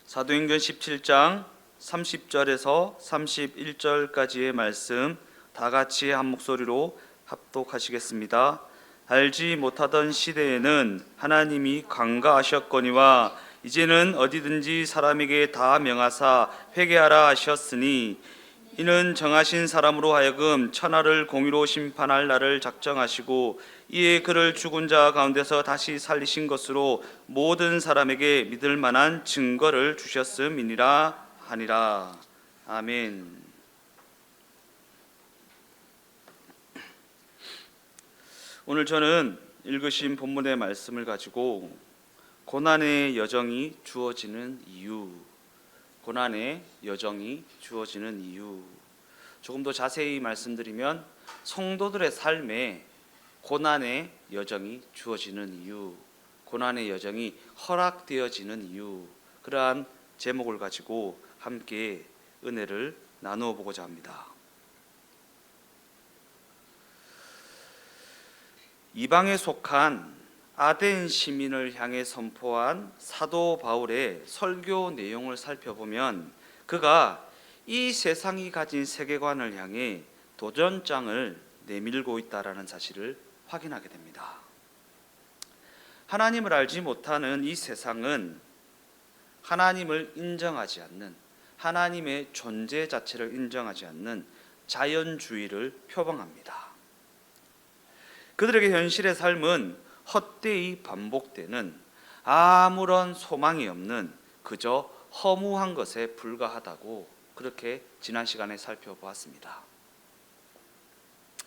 사도행전 17장 30절에서 31절까지의 말씀 다 같이 한 목소리로 합독하시겠습니다. 알지 못하던 시대에는 하나님이 강가하셨거니와 이제는 어디든지 사람에게 다 명하사 회개하라 하셨으니 이는 정하신 사람으로 하여금 천하를 공의로 심판할 날을 작정하시고 이에 그를 죽은 자 가운데서 다시 살리신 것으로 모든 사람에게 믿을 만한 증거를 주셨음이니라 하니라. 아멘. 오늘 저는 읽으신 본문의 말씀을 가지고 고난의 여정이 주어지는 이유, 고난의 여정이 주어지는 이유, 조금 더 자세히 말씀드리면 성도들의 삶에 고난의 여정이 주어지는 이유, 고난의 여정이 허락되어지는 이유, 그러한 제목을 가지고 함께 은혜를 나누어 보고자 합니다. 이방에 속한 아덴 시민을 향해 선포한 사도 바울의 설교 내용을 살펴보면 그가 이 세상이 가진 세계관을 향해 도전장을 내밀고 있다라는 사실을 확인하게 됩니다. 하나님을 알지 못하는 이 세상은 하나님을 인정하지 않는, 하나님의 존재 자체를 인정하지 않는 자연주의를 표방합니다. 그들에게 현실의 삶은 헛되이 반복되는 아무런 소망이 없는 그저 허무한 것에 불과하다고 그렇게 지난 시간에 살펴보았습니다.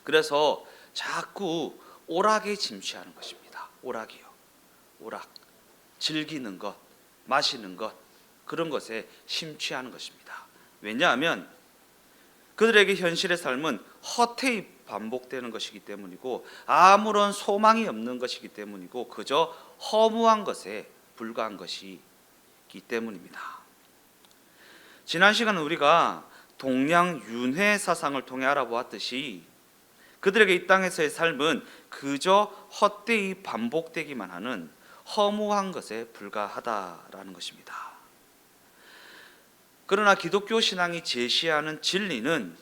그래서 자꾸 오락에 침취하는 것입니다. 오락이요. 오락. 즐기는 것, 마시는 것, 그런 것에 심취하는 것입니다. 왜냐하면 그들에게 현실의 삶은 헛되이 반복되는 것이기 때문이고 아무런 소망이 없는 것이기 때문이고 그저 허무한 것에 불과한 것이기 때문입니다. 지난 시간은 우리가 동양윤회 사상을 통해 알아보았듯이 그들에게 이 땅에서의 삶은 그저 헛되이 반복되기만 하는 허무한 것에 불과하다라는 것입니다. 그러나 기독교 신앙이 제시하는 진리는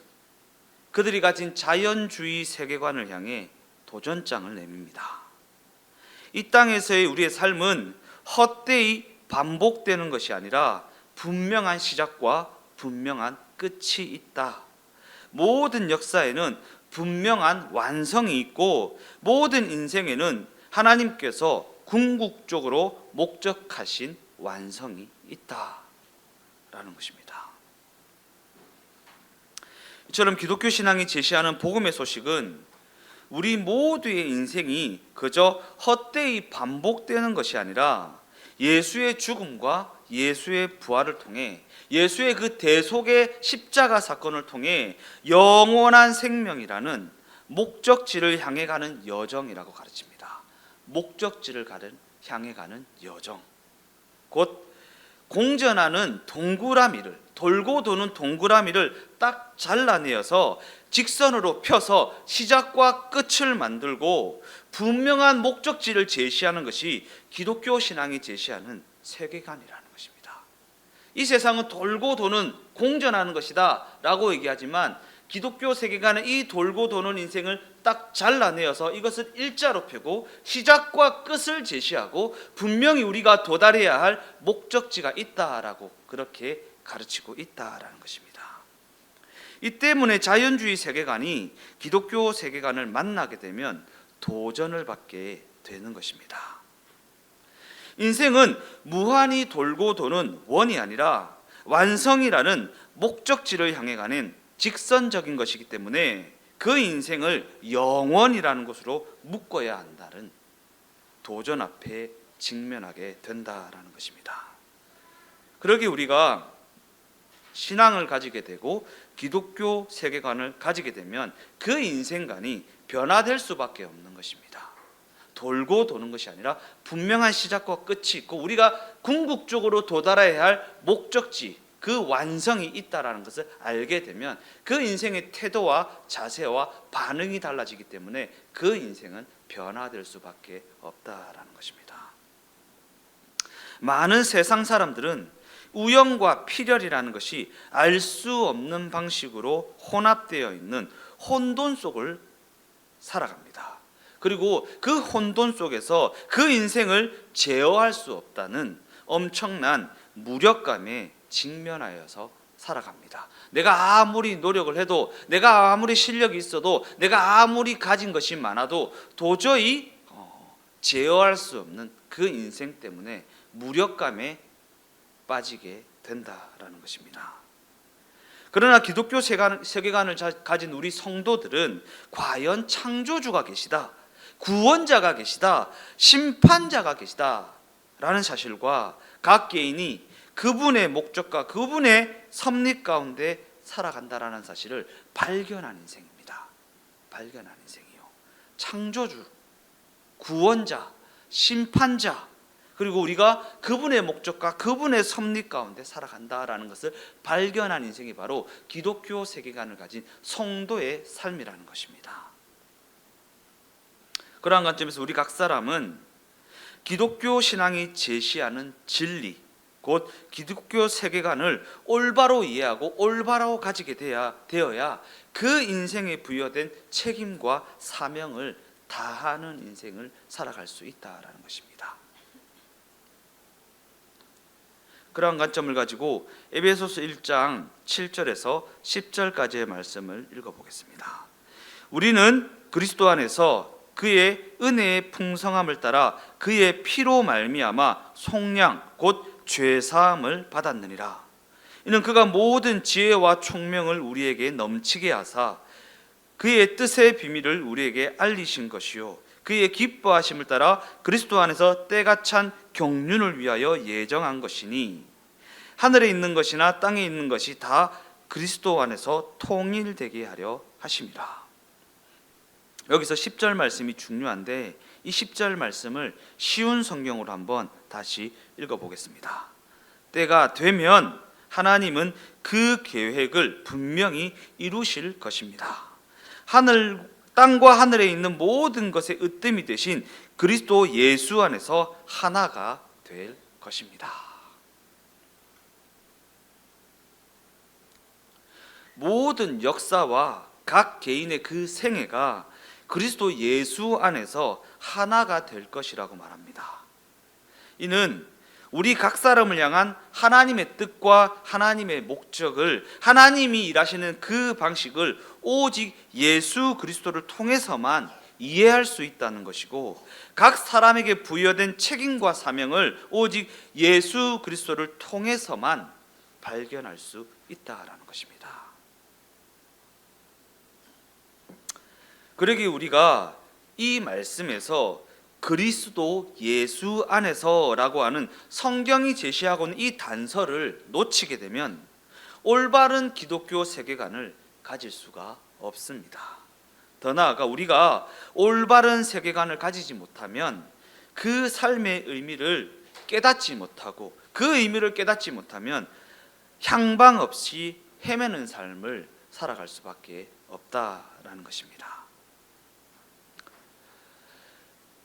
그들이 가진 자연주의 세계관을 향해 도전장을 내밉니다. 이 땅에서의 우리의 삶은 헛되이 반복되는 것이 아니라 분명한 시작과 분명한 끝이 있다. 모든 역사에는 분명한 완성이 있고 모든 인생에는 하나님께서 궁극적으로 목적하신 완성이 있다라는 것입니다. 이처럼 기독교 신앙이 제시하는 복음의 소식은 우리 모두의 인생이 그저 헛되이 반복되는 것이 아니라 예수의 죽음과 예수의 부활을 통해 예수의 그 대속의 십자가 사건을 통해 영원한 생명이라는 목적지를 향해 가는 여정이라고 가르칩니다. 목적지를 향해 가는 여정, 곧 공전하는 동그라미를, 돌고 도는 동그라미를 딱 잘라내어서 직선으로 펴서 시작과 끝을 만들고 분명한 목적지를 제시하는 것이 기독교 신앙이 제시하는 세계관이라는 것입니다. 이 세상은 돌고 도는 공전하는 것이다 라고 얘기하지만 기독교 세계관은 이 돌고 도는 인생을 딱 잘라내어서 이것을 일자로 펴고 시작과 끝을 제시하고 분명히 우리가 도달해야 할 목적지가 있다라고 그렇게 가르치고 있다라는 것입니다. 이 때문에 자연주의 세계관이 기독교 세계관을 만나게 되면 도전을 받게 되는 것입니다. 인생은 무한히 돌고 도는 원이 아니라 완성이라는 목적지를 향해 가는 직선적인 것이기 때문에 그 인생을 영원이라는 것으로 묶어야 한다는 도전 앞에 직면하게 된다라는 것입니다. 그러기에 우리가 신앙을 가지게 되고 기독교 세계관을 가지게 되면 그 인생관이 변화될 수밖에 없는 것입니다. 돌고 도는 것이 아니라 분명한 시작과 끝이 있고 우리가 궁극적으로 도달해야 할 목적지, 그 완성이 있다라는 것을 알게 되면 그 인생의 태도와 자세와 반응이 달라지기 때문에 그 인생은 변화될 수밖에 없다라는 것입니다. 많은 세상 사람들은 우연과 필연이라는 것이 알 수 없는 방식으로 혼합되어 있는 혼돈 속을 살아갑니다. 그리고 그 혼돈 속에서 그 인생을 제어할 수 없다는 엄청난 무력감에 직면하여서 살아갑니다. 내가 아무리 노력을 해도, 내가 아무리 실력이 있어도, 내가 아무리 가진 것이 많아도 도저히 제어할 수 없는 그 인생 때문에 무력감에 빠지게 된다라는 것입니다. 그러나 기독교 세계관을 가진 우리 성도들은 과연 창조주가 계시다, 구원자가 계시다, 심판자가 계시다 라는 사실과 각 개인이 그분의 목적과 그분의 섭리 가운데 살아간다라는 사실을 발견한 인생입니다. 발견한 인생이요. 창조주, 구원자, 심판자, 그리고 우리가 그분의 목적과 그분의 섭리 가운데 살아간다라는 것을 발견한 인생이 바로 기독교 세계관을 가진 성도의 삶이라는 것입니다. 그러한 관점에서 우리 각 사람은 기독교 신앙이 제시하는 진리, 곧 기독교 세계관을 올바로 이해하고 올바로 가지게 되어야 그 인생에 부여된 책임과 사명을 다하는 인생을 살아갈 수 있다라는 것입니다. 그러한 관점을 가지고 에베소서 1장 7절에서 10절까지의 말씀을 읽어보겠습니다. 우리는 그리스도 안에서 그의 은혜의 풍성함을 따라 그의 피로 말미암아 속량 곧 죄사함을 받았느니라. 이는 그가 모든 지혜와 총명을 우리에게 넘치게 하사 그의 뜻의 비밀을 우리에게 알리신 것이요 그의 기뻐하심을 따라 그리스도 안에서 때가 찬 경륜을 위하여 예정한 것이니 하늘에 있는 것이나 땅에 있는 것이 다 그리스도 안에서 통일되게 하려 하심이라. 여기서 10절 말씀이 중요한데 이 10절 말씀을 쉬운 성경으로 한번 다시 읽어보겠습니다. 때가 되면 하나님은 그 계획을 분명히 이루실 것입니다. 땅과 하늘에 있는 모든 것의 으뜸이 되신 그리스도 예수 안에서 하나가 될 것입니다. 모든 역사와 각 개인의 그 생애가 그리스도 예수 안에서 하나가 될 것이라고 말합니다. 이는 우리 각 사람을 향한 하나님의 뜻과 하나님의 목적을, 하나님이 일하시는 그 방식을 오직 예수 그리스도를 통해서만 이해할 수 있다는 것이고, 각 사람에게 부여된 책임과 사명을 오직 예수 그리스도를 통해서만 발견할 수 있다라는 것입니다. 그러기에 우리가 이 말씀에서 그리스도 예수 안에서라고 하는 성경이 제시하고 있는 이 단서를 놓치게 되면 올바른 기독교 세계관을 가질 수가 없습니다. 더 나아가 우리가 올바른 세계관을 가지지 못하면 그 삶의 의미를 깨닫지 못하고 그 의미를 깨닫지 못하면 향방 없이 헤매는 삶을 살아갈 수밖에 없다라는 것입니다.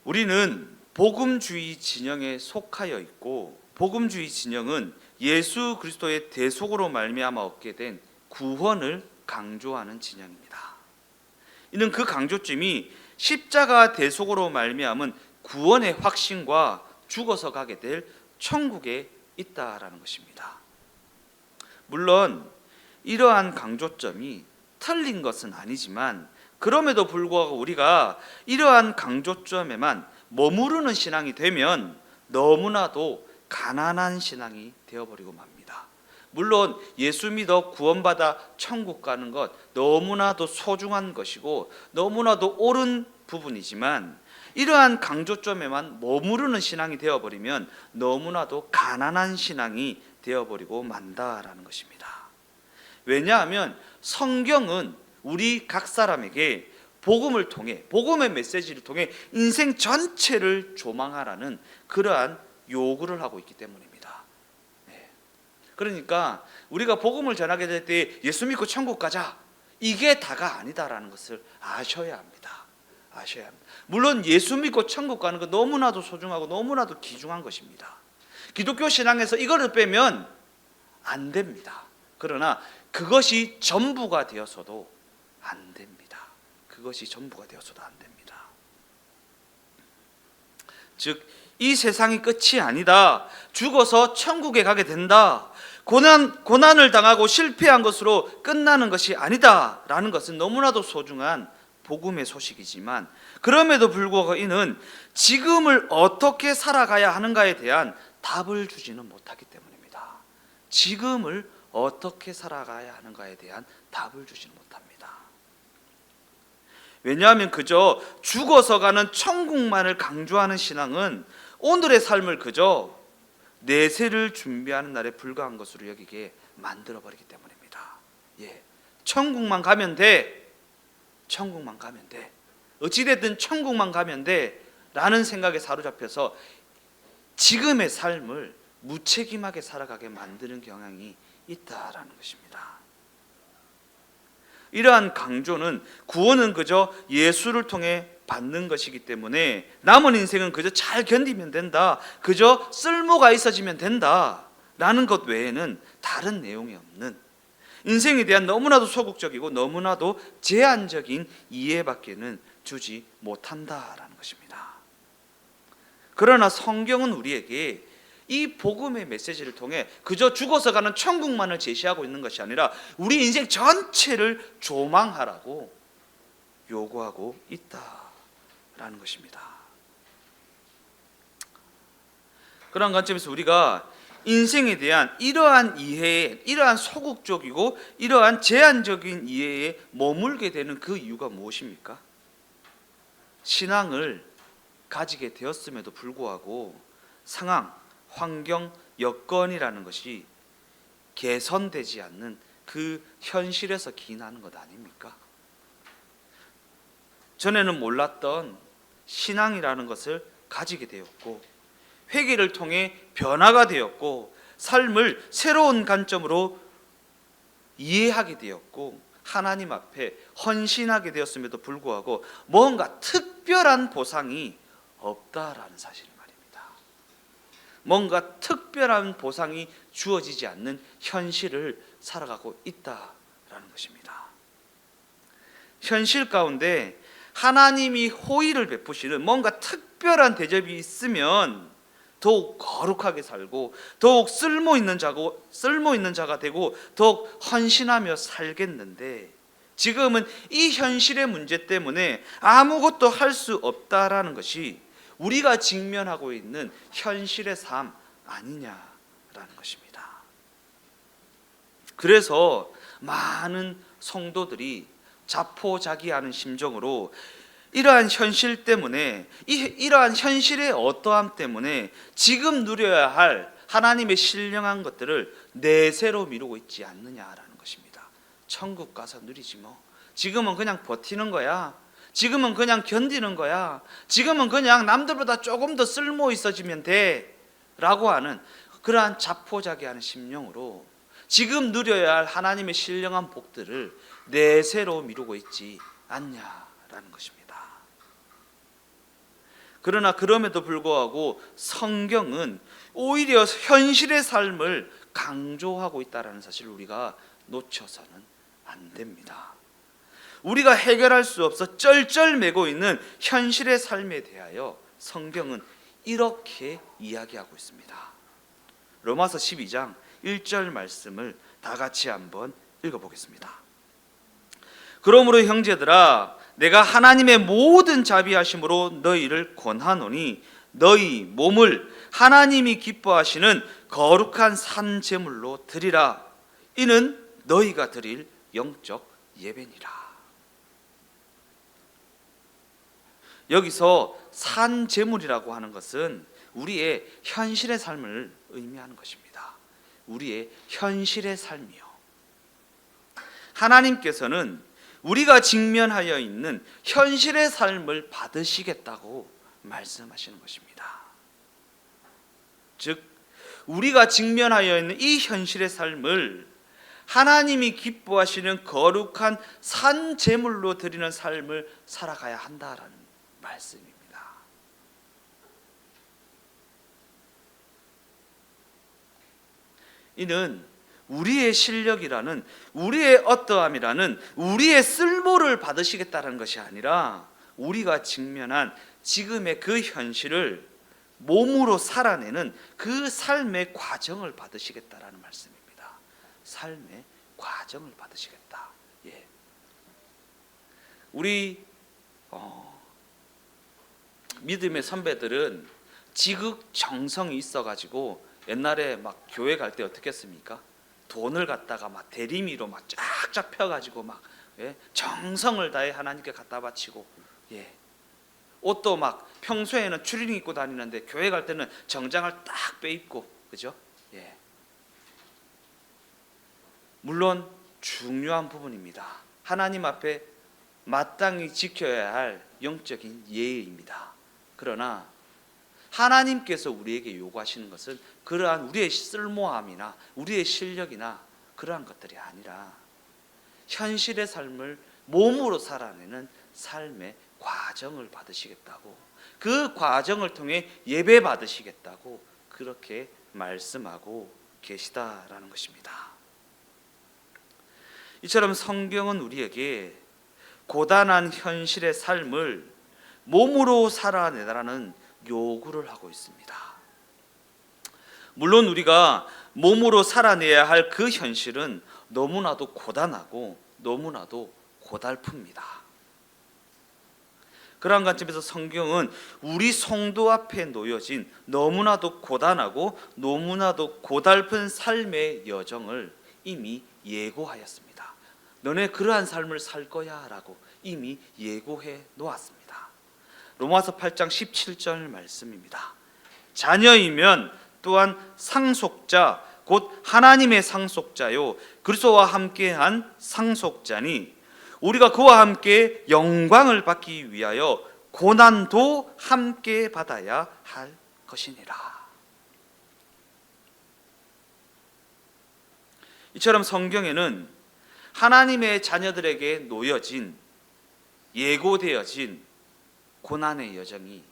우리는 복음주의 진영에 속하여 있고, 복음주의 진영은 예수 그리스도의 대속으로 말미암아 얻게 된 구원을 강조하는 진영입니다. 이는 그 강조점이 십자가 대속으로 말미암은 구원의 확신과 죽어서 가게 될 천국에 있다라는 것입니다. 물론 이러한 강조점이 틀린 것은 아니지만 그럼에도 불구하고 우리가 이러한 강조점에만 머무르는 신앙이 되면 너무나도 가난한 신앙이 되어버리고 맙니다. 물론 예수 믿어 구원받아 천국 가는 것 너무나도 소중한 것이고 너무나도 옳은 부분이지만 이러한 강조점에만 머무르는 신앙이 되어버리면 너무나도 가난한 신앙이 되어버리고 만다라는 것입니다. 왜냐하면 성경은 우리 각 사람에게 복음을 통해, 복음의 메시지를 통해 인생 전체를 조망하라는 그러한 요구를 하고 있기 때문입니다. 그러니까 우리가 복음을 전하게 될 때 예수 믿고 천국 가자, 이게 다가 아니다라는 것을 아셔야 합니다. 아셔야 합니다. 물론 예수 믿고 천국 가는 건 너무나도 소중하고 너무나도 귀중한 것입니다. 기독교 신앙에서 이거를 빼면 안 됩니다. 그러나 그것이 전부가 되어서도 안 됩니다. 그것이 전부가 되어서도 안 됩니다. 즉, 이 세상이 끝이 아니다. 죽어서 천국에 가게 된다. 고난을 당하고 실패한 것으로 끝나는 것이 아니다. 라는 것은 너무나도 소중한 복음의 소식이지만, 그럼에도 불구하고 이는 지금을 어떻게 살아가야 하는가에 대한 답을 주지는 못하기 때문입니다. 지금을 어떻게 살아가야 하는가에 대한 답을 주지는 못합니다. 왜냐하면 그저 죽어서 가는 천국만을 강조하는 신앙은 오늘의 삶을 그저 내세를 준비하는 날에 불과한 것으로 여기게 만들어버리기 때문입니다. 천국만 가면 돼. 천국만 가면 돼. 어찌됐든 천국만 가면 돼 라는 생각에 사로잡혀서 지금의 삶을 무책임하게 살아가게 만드는 경향이 있다라는 것입니다. 이러한 강조는 구원은 그저 예수를 통해 받는 것이기 때문에 남은 인생은 그저 잘 견디면 된다, 그저 쓸모가 있어지면 된다 라는 것 외에는 다른 내용이 없는, 인생에 대한 너무나도 소극적이고 너무나도 제한적인 이해밖에는 주지 못한다라는 것입니다. 그러나 성경은 우리에게 이 복음의 메시지를 통해 그저 죽어서 가는 천국만을 제시하고 있는 것이 아니라 우리 인생 전체를 조망하라고 요구하고 있다라는 것입니다. 그런 관점에서 우리가 인생에 대한 이러한 이해에, 이러한 소극적이고 이러한 제한적인 이해에 머물게 되는 그 이유가 무엇입니까? 신앙을 가지게 되었음에도 불구하고 상황, 환경, 여건이라는 것이 개선되지 않는 그 현실에서 기인하는 것 아닙니까? 전에는 몰랐던 신앙이라는 것을 가지게 되었고, 회개를 통해 변화가 되었고, 삶을 새로운 관점으로 이해하게 되었고, 하나님 앞에 헌신하게 되었음에도 불구하고 뭔가 특별한 보상이 없다라는 사실 말입니다. 뭔가 특별한 보상이 주어지지 않는 현실을 살아가고 있다라는 것입니다. 현실 가운데 하나님이 호의를 베푸시는 뭔가 특별한 대접이 있으면 더욱 거룩하게 살고 더욱 쓸모 있는 자가 되고 더욱 헌신하며 살겠는데, 지금은 이 현실의 문제 때문에 아무것도 할 수 없다라는 것이 우리가 직면하고 있는 현실의 삶 아니냐라는 것입니다. 그래서 많은 성도들이 자포자기하는 심정으로 이러한 현실 때문에, 이러한 현실의 어떠함 때문에 지금 누려야 할 하나님의 신령한 것들을 내세로 미루고 있지 않느냐라는 것입니다. 천국 가서 누리지 뭐, 지금은 그냥 버티는 거야, 지금은 그냥 견디는 거야, 지금은 그냥 남들보다 조금 더 쓸모 있어지면 돼 라고 하는 그러한 자포자기하는 심령으로 지금 누려야 할 하나님의 신령한 복들을 내세로 미루고 있지 않냐라는 것입니다. 그러나 그럼에도 불구하고 성경은 오히려 현실의 삶을 강조하고 있다는 사실을 우리가 놓쳐서는 안 됩니다. 우리가 해결할 수 없어 쩔쩔매고 있는 현실의 삶에 대하여 성경은 이렇게 이야기하고 있습니다. 로마서 12장 1절 말씀을 다 같이 한번 읽어보겠습니다. 그러므로 형제들아, 내가 하나님의 모든 자비하심으로 너희를 권하노니 너희 몸을 하나님이 기뻐하시는 거룩한 산 제물로 드리라. 이는 너희가 드릴 영적 예배니라. 여기서 산 제물이라고 하는 것은 우리의 현실의 삶을 의미하는 것입니다. 우리의 현실의 삶이요. 하나님께서는 우리가 직면하여 있는 현실의 삶을 받으시겠다고 말씀하시는 것입니다. 즉, 우리가 직면하여 있는 이 현실의 삶을 하나님이 기뻐하시는 거룩한 산 제물로 드리는 삶을 살아가야 한다라는 말씀입니다. 이는 우리의 실력이라는, 우리의 어떠함이라는, 우리의 쓸모를 받으시겠다는 것이 아니라 우리가 직면한 지금의 그 현실을 몸으로 살아내는 그 삶의 과정을 받으시겠다라는 말씀입니다. 삶의 과정을 받으시겠다. 예. 우리 믿음의 선배들은 지극정성이 있어가지고 옛날에 막 교회 갈 때 어떻게 했습니까? 돈을 갖다가 막 대리미로 막 쫙쫙 펴가지고 막 정성을 다해 하나님께 갖다 바치고, 옷도 막 평소에는 추리닝 입고 다니는데 교회 갈 때는 정장을 딱 빼입고, 그죠? 물론 중요한 부분입니다. 하나님 앞에 마땅히 지켜야 할 영적인 예의입니다. 그러나 하나님께서 우리에게 요구하시는 것은 그러한 우리의 쓸모함이나 우리의 실력이나 그러한 것들이 아니라 현실의 삶을 몸으로 살아내는 삶의 과정을 받으시겠다고, 그 과정을 통해 예배 받으시겠다고 그렇게 말씀하고 계시다라는 것입니다. 이처럼 성경은 우리에게 고단한 현실의 삶을 몸으로 살아내라는 요구를 하고 있습니다. 물론 우리가 몸으로 살아내야 할 그 현실은 너무나도 고단하고 너무나도 고달픕니다. 그러한 관점에서 성경은 우리 성도 앞에 놓여진 너무나도 고단하고 너무나도 고달픈 삶의 여정을 이미 예고하였습니다. 너네 그러한 삶을 살 거야 라고 이미 예고해 놓았습니다. 로마서 8장 17절 말씀입니다. 자녀이면 또한 상속자 곧 하나님의 상속자요 그리스도와 함께한 상속자니 우리가 그와 함께 영광을 받기 위하여 고난도 함께 받아야 할 것이니라. 이처럼 성경에는 하나님의 자녀들에게 놓여진, 예고되어진 고난의 여정이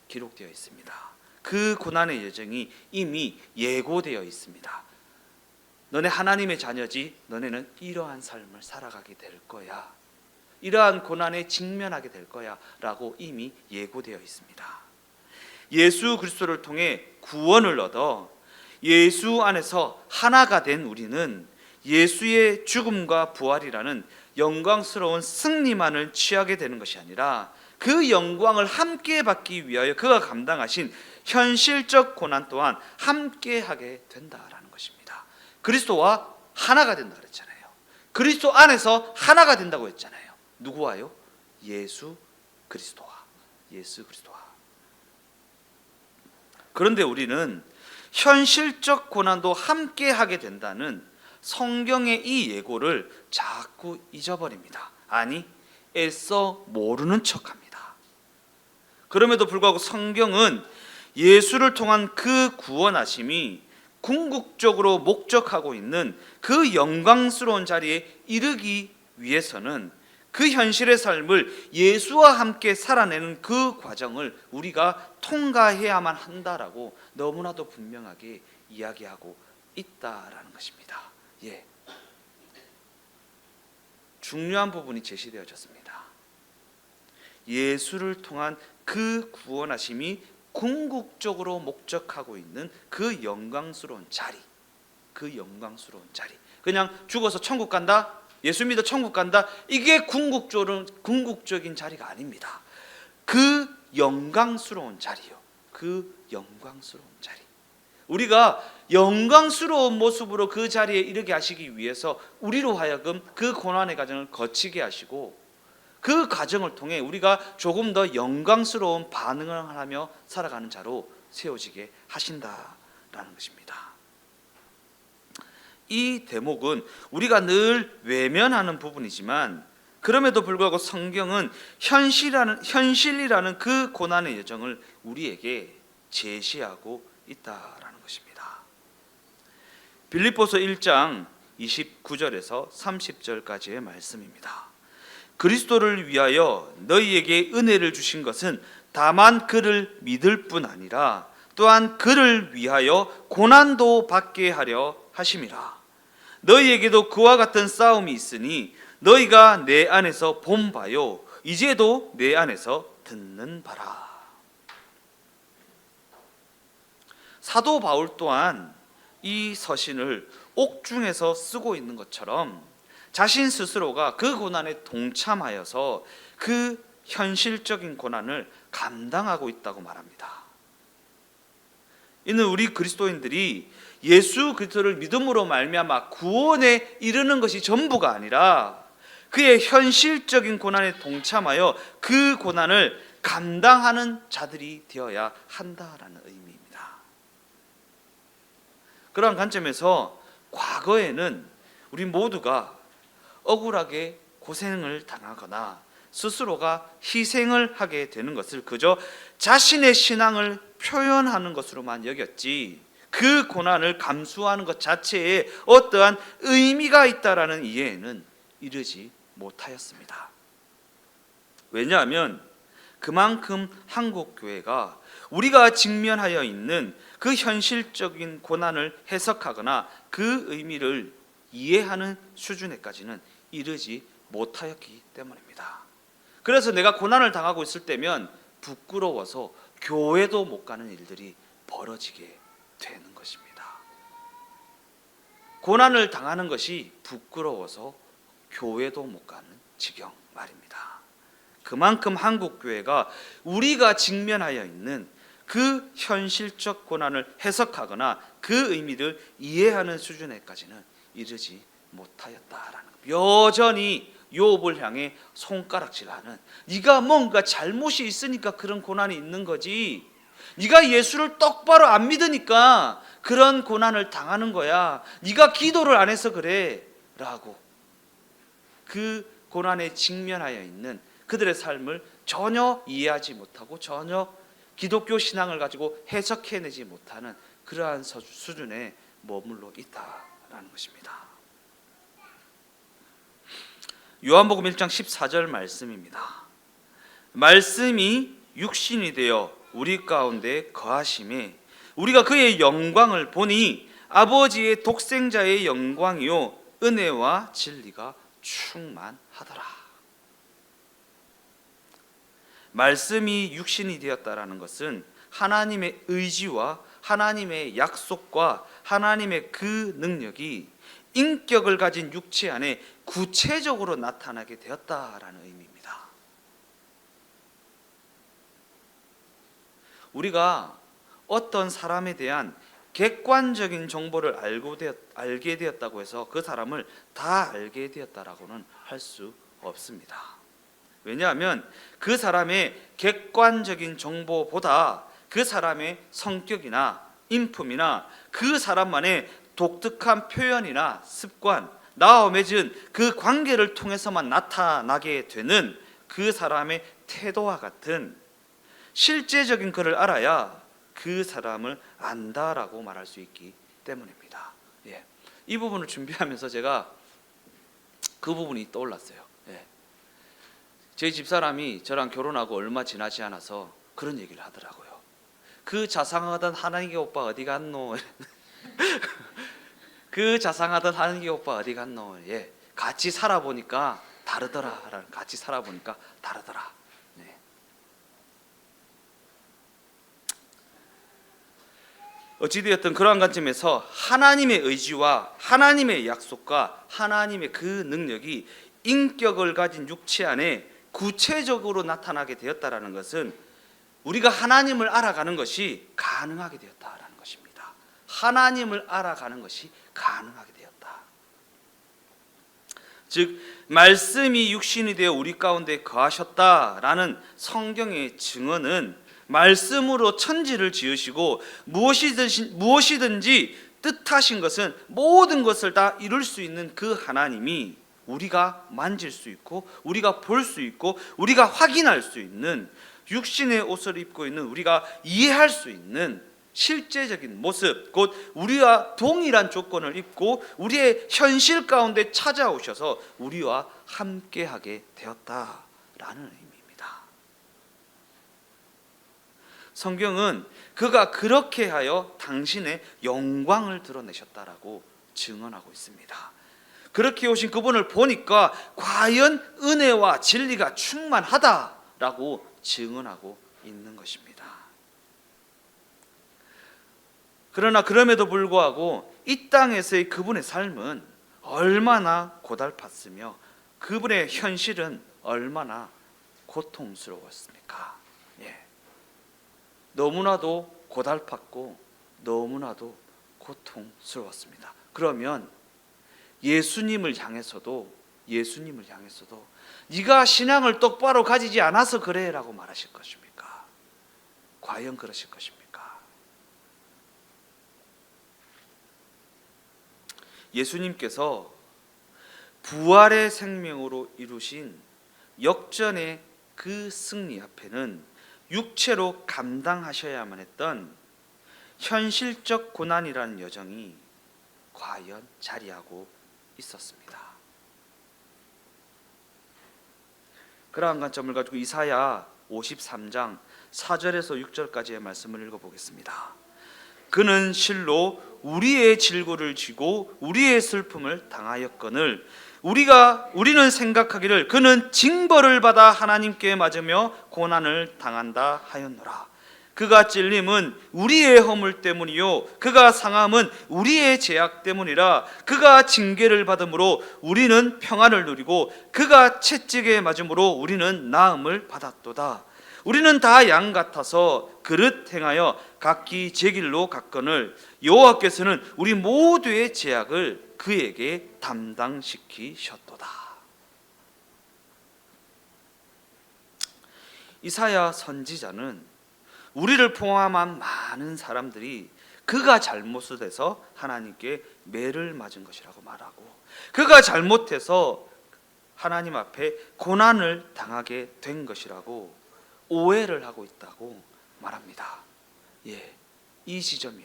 기록되어 있습니다. 그 고난의 여정이 이미 예고되어 있습니다. 너네 하나님의 자녀지, 너네는 이러한 삶을 살아가게 될 거야, 이러한 고난에 직면하게 될 거야 라고 이미 예고되어 있습니다. 예수 그리스도를 통해 구원을 얻어 예수 안에서 하나가 된 우리는 예수의 죽음과 부활이라는 영광스러운 승리만을 취하게 되는 것이 아니라 그 영광을 함께 받기 위하여 그가 감당하신 현실적 고난 또한 함께 하게 된다라는 것입니다. 그리스도와 하나가 된다 그랬잖아요. 그리스도 안에서 하나가 된다고 했잖아요. 누구와요? 예수 그리스도와. 예수 그리스도와. 그런데 우리는 현실적 고난도 함께 하게 된다는 성경의 이 예고를 자꾸 잊어버립니다. 아니, 애써 모르는 척합니다. 그럼에도 불구하고 성경은 예수를 통한 그 구원하심이 궁극적으로 목적하고 있는 그 영광스러운 자리에 이르기 위해서는 그 현실의 삶을 예수와 함께 살아내는 그 과정을 우리가 통과해야만 한다라고 너무나도 분명하게 이야기하고 있다라는 것입니다. 중요한 부분이 제시되어졌습니다. 예수를 통한 그 구원하심이 궁극적으로 목적하고 있는 그 영광스러운 자리, 그 영광스러운 자리. 그냥 죽어서 천국 간다, 예수 믿어 천국 간다, 이게 궁극적인 자리가 아닙니다. 그 영광스러운 자리요, 그 영광스러운 자리. 우리가 영광스러운 모습으로 그 자리에 이르게 하시기 위해서 우리로 하여금 그 고난의 과정을 거치게 하시고, 그 과정을 통해 우리가 조금 더 영광스러운 반응을 하며 살아가는 자로 세워지게 하신다라는 것입니다. 이 대목은 우리가 늘 외면하는 부분이지만 그럼에도 불구하고 성경은 현실이라는 그 고난의 여정을 우리에게 제시하고 있다라는 것입니다. 빌립보서 1장 29절에서 30절까지의 말씀입니다. 그리스도를 위하여 너희에게 은혜를 주신 것은 다만 그를 믿을 뿐 아니라 또한 그를 위하여 고난도 받게 하려 하심이라. 너희에게도 그와 같은 싸움이 있으니 너희가 내 안에서 본 바요 이제도 내 안에서 듣는 바라. 사도 바울 또한 이 서신을 옥중에서 쓰고 있는 것처럼 자신 스스로가 그 고난에 동참하여서 그 현실적인 고난을 감당하고 있다고 말합니다. 이는 우리 그리스도인들이 예수 그리스도를 믿음으로 말미암아 구원에 이르는 것이 전부가 아니라 그의 현실적인 고난에 동참하여 그 고난을 감당하는 자들이 되어야 한다라는 의미입니다. 그러한 관점에서 과거에는 우리 모두가 억울하게 고생을 당하거나 스스로가 희생을 하게 되는 것을 그저 자신의 신앙을 표현하는 것으로만 여겼지 그 고난을 감수하는 것 자체에 어떠한 의미가 있다라는 이해에는 이르지 못하였습니다. 왜냐하면 그만큼 한국교회가 우리가 직면하여 있는 그 현실적인 고난을 해석하거나 그 의미를 이해하는 수준에까지는 이르지 못하였기 때문입니다. 그래서 내가 고난을 당하고 있을 때면 부끄러워서 교회도 못 가는 일들이 벌어지게 되는 것입니다. 고난을 당하는 것이 부끄러워서 교회도 못 가는 지경 말입니다. 그만큼 한국교회가 우리가 직면하여 있는 그 현실적 고난을 해석하거나 그 의미를 이해하는 수준에까지는 이르지 못하였다라는 것. 여전히 욥을 향해 손가락질하는, 네가 뭔가 잘못이 있으니까 그런 고난이 있는 거지, 네가 예수를 똑바로 안 믿으니까 그런 고난을 당하는 거야, 네가 기도를 안 해서 그래 라고 그 고난에 직면하여 있는 그들의 삶을 전혀 이해하지 못하고 전혀 기독교 신앙을 가지고 해석해내지 못하는 그러한 수준에 머물러 있다라는 것입니다. 요한복음 1장 14절 말씀입니다. 말씀이 육신이 되어 우리 가운데 거하심에 우리가 그의 영광을 보니 아버지의 독생자의 영광이요 은혜와 진리가 충만하더라. 말씀이 육신이 되었다라는 것은 하나님의 의지와 하나님의 약속과 하나님의 그 능력이 인격을 가진 육체 안에 구체적으로 나타나게 되었다라는 의미입니다. 우리가 어떤 사람에 대한 객관적인 정보를 알게 되었다고 해서 그 사람을 다 알게 되었다라고는 할 수 없습니다. 왜냐하면 그 사람의 객관적인 정보보다 그 사람의 성격이나 인품이나 그 사람만의 독특한 표현이나 습관, 나와 맺은 그 관계를 통해서만 나타나게 되는 그 사람의 태도와 같은 실제적인 그를 알아야 그 사람을 안다라고 말할 수 있기 때문입니다. 이 부분을 준비하면서 제가 그 부분이 떠올랐어요. 저희 집사람이 저랑 결혼하고 얼마 지나지 않아서 그런 얘기를 하더라고요. 그 자상하던 하나님의 오빠 어디 갔노? 그 자상하던 하나님의 오빠 어디 갔노? 같이 살아보니까 다르더라. 같이 살아보니까 다르더라. 어찌되었든 그러한 관점에서 하나님의 의지와 하나님의 약속과 하나님의 그 능력이 인격을 가진 육체 안에 구체적으로 나타나게 되었다라는 것은 우리가 하나님을 알아가는 것이 가능하게 되었다라는 것입니다. 하나님을 알아가는 것이 가능하게 되었다. 즉 말씀이 육신이 되어 우리 가운데 거하셨다라는 성경의 증언은 말씀으로 천지를 지으시고 무엇이든지 뜻하신 것은 모든 것을 다 이룰 수 있는 그 하나님이 우리가 만질 수 있고 우리가 볼 수 있고 우리가 확인할 수 있는 육신의 옷을 입고 있는 우리가 이해할 수 있는 실제적인 모습, 곧 우리와 동일한 조건을 입고 우리의 현실 가운데 찾아오셔서 우리와 함께하게 되었다라는 의미입니다. 성경은 그가 그렇게 하여 당신의 영광을 드러내셨다라고 증언하고 있습니다. 그렇게 오신 그분을 보니까 과연 은혜와 진리가 충만하다라고 증언하고 있는 것입니다. 그러나 그럼에도 불구하고 이 땅에서의 그분의 삶은 얼마나 고달팠으며 그분의 현실은 얼마나 고통스러웠습니까? 너무나도 고달팠고 너무나도 고통스러웠습니다. 그러면 예수님을 향해서도 네가 신앙을 똑바로 가지지 않아서 그래 라고 말하실 것입니까? 과연 그러실 것입니까? 예수님께서 부활의 생명으로 이루신 역전의 그 승리 앞에는 육체로 감당하셔야만 했던 현실적 고난이라는 여정이 과연 자리하고 있었습니다. 그러한 관점을 가지고 이사야 53장 4절에서 6절까지의 말씀을 읽어보겠습니다. 그는 실로 우리의 질고를 쥐고 우리의 슬픔을 당하였거늘 우리는 생각하기를 그는 징벌을 받아 하나님께 맞으며 고난을 당한다 하였노라. 그가 찔림은 우리의 허물 때문이요 그가 상함은 우리의 죄악 때문이라. 그가 징계를 받음으로 우리는 평안을 누리고 그가 채찍에 맞음으로 우리는 나음을 받았도다. 우리는 다 양 같아서 그릇 행하여 각기 제 길로 갔거늘 여호와께서는 우리 모두의 죄악을 그에게 담당시키셨도다. 이사야 선지자는 우리를 포함한 많은 사람들이 그가 잘못해서 하나님께 매를 맞은 것이라고 말하고 그가 잘못해서 하나님 앞에 고난을 당하게 된 것이라고 오해를 하고 있다고 말합니다. 이 지점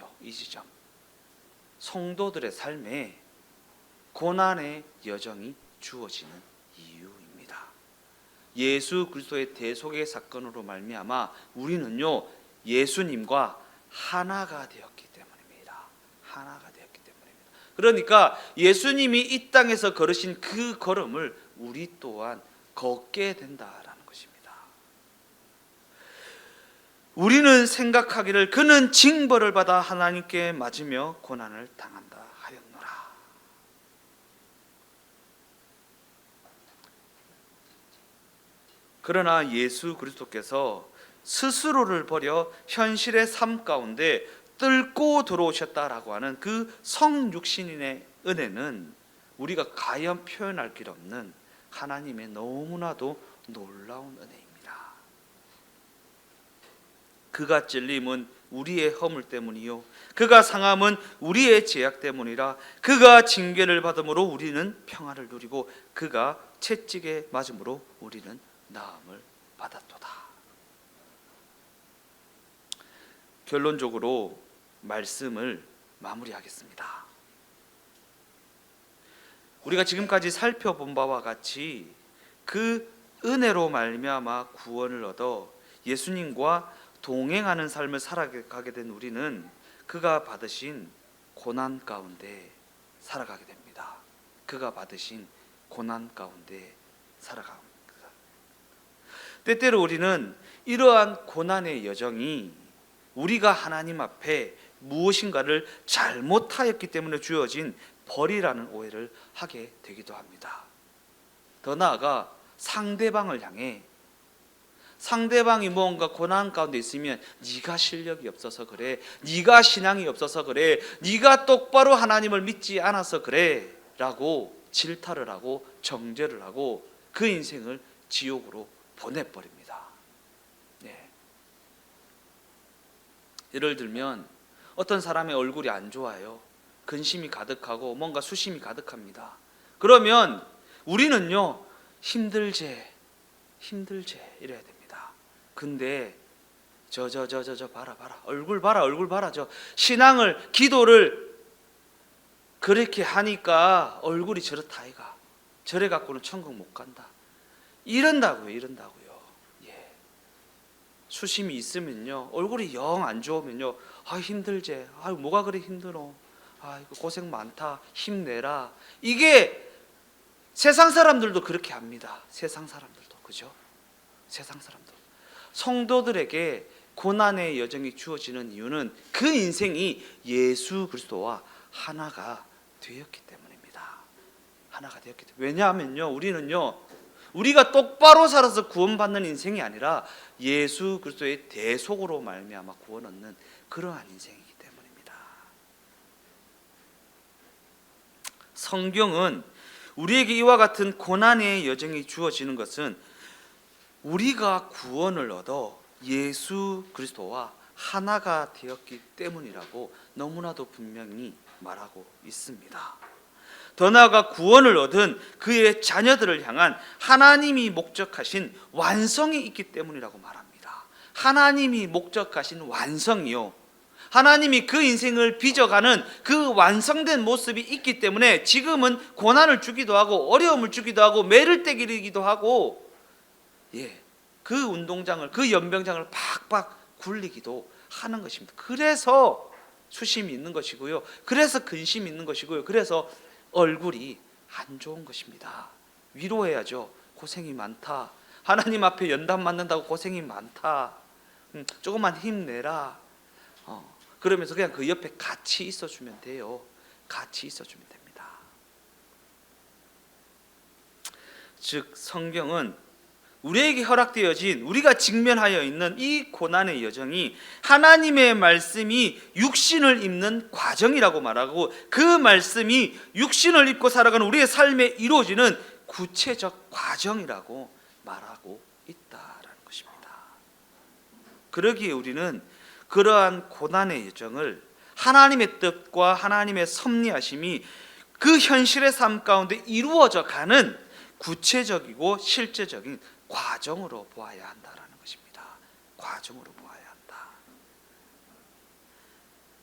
성도들의 삶에 고난의 여정이 주어지는 이유입니다. 예수 그리스도의 대속의 사건으로 말미암아 우리는요 예수님과 하나가 되었기 때문입니다. 그러니까 예수님이 이 땅에서 걸으신 그 걸음을 우리 또한 걷게 된다라는 것입니다. 우리는 생각하기를 그는 징벌을 받아 하나님께 맞으며 고난을 당한다 하였노라. 그러나 예수 그리스도께서 스스로를 버려 현실의 삶 가운데 뚫고 들어오셨다라고 하는 그 성육신인의 은혜는 우리가 가히 표현할 길 없는 하나님의 너무나도 놀라운 은혜입니다. 그가 찔림은 우리의 허물 때문이요 그가 상함은 우리의 죄악 때문이라. 그가 징계를 받음으로 우리는 평안을 누리고 그가 채찍에 맞음으로 우리는 나음을 받았도다. 결론적으로 말씀을 마무리하겠습니다. 우리가 지금까지 살펴본 바와 같이 그 은혜로 말미암아 구원을 얻어 예수님과 동행하는 삶을 살아가게 된 우리는 그가 받으신 고난 가운데 살아가게 됩니다. 때때로 우리는 이러한 고난의 여정이 우리가 하나님 앞에 무엇인가를 잘못하였기 때문에 주어진 벌이라는 오해를 하게 되기도 합니다. 더 나아가 상대방을 향해 상대방이 뭔가 고난 가운데 있으면 네가 실력이 없어서 그래, 네가 신앙이 없어서 그래, 네가 똑바로 하나님을 믿지 않아서 그래 라고 질타를 하고 정죄를 하고 그 인생을 지옥으로 보내버립니다. 예를 들면 어떤 사람의 얼굴이 안 좋아요. 근심이 가득하고 뭔가 수심이 가득합니다. 그러면 우리는요 힘들제 이래야 됩니다. 근데 저 봐라 얼굴 봐라 저 신앙을 기도를 그렇게 하니까 얼굴이 저렇다 아이가 저래 갖고는 천국 못 간다 이런다고요. 수심이 있으면요 얼굴이 영 안 좋으면요 힘들제 뭐가 그리 힘들어 이거 고생 많다, 힘내라. 이게 세상 사람들도 그렇게 합니다. 세상 사람들도, 그죠? 세상 사람들. 성도들에게 고난의 여정이 주어지는 이유는 그 인생이 예수 그리스도와 하나가 되었기 때문입니다. 하나가 되었기 때문에. 왜냐하면요, 우리가 똑바로 살아서 구원받는 인생이 아니라 예수 그리스도의 대속으로 말미암아 구원 얻는 그러한 인생이기 때문입니다. 성경은 우리에게 이와 같은 고난의 여정이 주어지는 것은 우리가 구원을 얻어 예수 그리스도와 하나가 되었기 때문이라고 너무나도 분명히 말하고 있습니다. 더 나아가 구원을 얻은 그의 자녀들을 향한 하나님이 목적하신 완성이 있기 때문이라고 말합니다. 하나님이 목적하신 완성이요, 하나님이 그 인생을 빚어가는 그 완성된 모습이 있기 때문에 지금은 고난을 주기도 하고 어려움을 주기도 하고 매를 때리기도 하고, 그 운동장을, 그 연병장을 팍팍 굴리기도 하는 것입니다. 그래서 수심이 있는 것이고요, 그래서 근심이 있는 것이고요, 그래서 얼굴이 안 좋은 것입니다. 위로해야죠. 고생이 많다, 하나님 앞에 연단 맞는다고 고생이 많다, 조금만 힘내라. 그러면서 그냥 그 옆에 같이 있어주면 돼요. 같이 있어주면 됩니다. 즉 성경은 우리에게 허락되어진, 우리가 직면하여 있는 이 고난의 여정이 하나님의 말씀이 육신을 입는 과정이라고 말하고, 그 말씀이 육신을 입고 살아가는 우리의 삶에 이루어지는 구체적 과정이라고 말하고 있다라는 것입니다. 그러기에 우리는 그러한 고난의 여정을 하나님의 뜻과 하나님의 섭리하심이 그 현실의 삶 가운데 이루어져 가는 구체적이고 실제적인 과정으로 보아야 한다라는 것입니다. 과정으로 보아야 한다.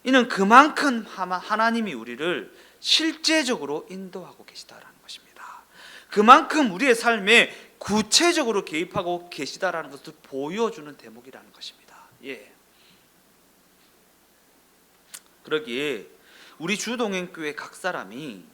이는 그만큼 하나님이 우리를 실제적으로 인도하고 계시다라는 것입니다. 그만큼 우리의 삶에 구체적으로 개입하고 계시다라는 것을 보여주는 대목이라는 것입니다. 그러기에 우리 주동행교회 각 사람이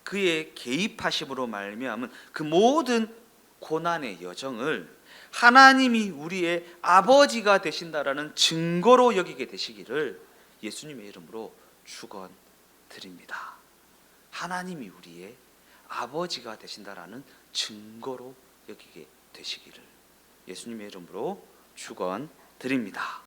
그의 개입하심으로 말미암은 그 모든 고난의 여정을 하나님이 우리의 아버지가 되신다라는 증거로 여기게 되시기를 예수님의 이름으로 축원드립니다. 하나님이 우리의 아버지가 되신다라는 증거로 여기게 되시기를 예수님의 이름으로 축원드립니다.